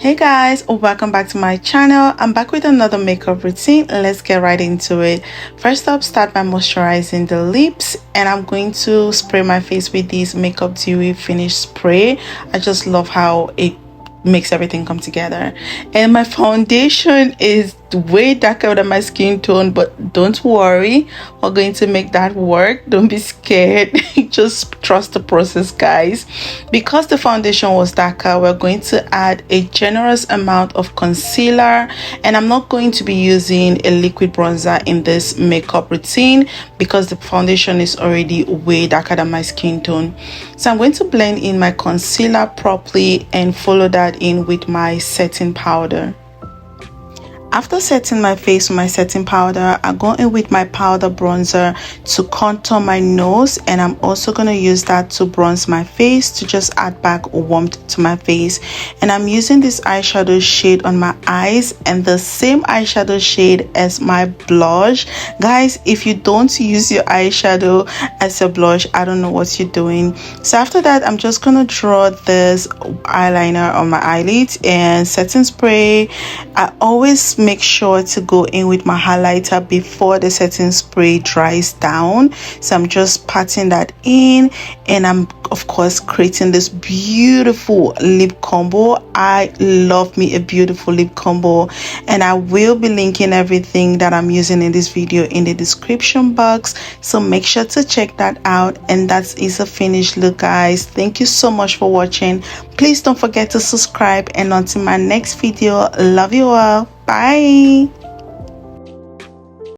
Hey guys, welcome back to my channel. I'm back with another makeup routine. Let's get right into it. First up, start by moisturizing the lips, and I'm going to spray my face with this Makeup Dewy finish spray. I just love how it makes everything come together. And my foundation is way darker than my skin tone, but don't worry, we're going to make that work. Don't be scared. Just trust the process, guys. Because the foundation was darker, we're going to add a generous amount of concealer, and I'm not going to be using a liquid bronzer in this makeup routine because the foundation is already way darker than my skin tone. So I'm going to blend in my concealer properly and follow that in with my setting powder. After setting my face with my setting powder, I go in with my powder bronzer to contour my nose, and I'm also going to use that to bronze my face to just add back warmth to my face. And I'm using this eyeshadow shade on my eyes and the same eyeshadow shade as my blush. Guys, if you don't use your eyeshadow as a blush, I don't know what you're doing. So after that, I'm just going to draw this eyeliner on my eyelids and setting spray. I always make sure to go in with my highlighter before the setting spray dries down. So I'm just patting that in, and I'm of course creating this beautiful lip combo. I love me a beautiful lip combo, and I will be linking everything that I'm using in this video in the description box, so make sure to check that out. And that is a finished look, guys. Thank you so much for watching. Please don't forget to subscribe, and until my next video, love you all. Bye.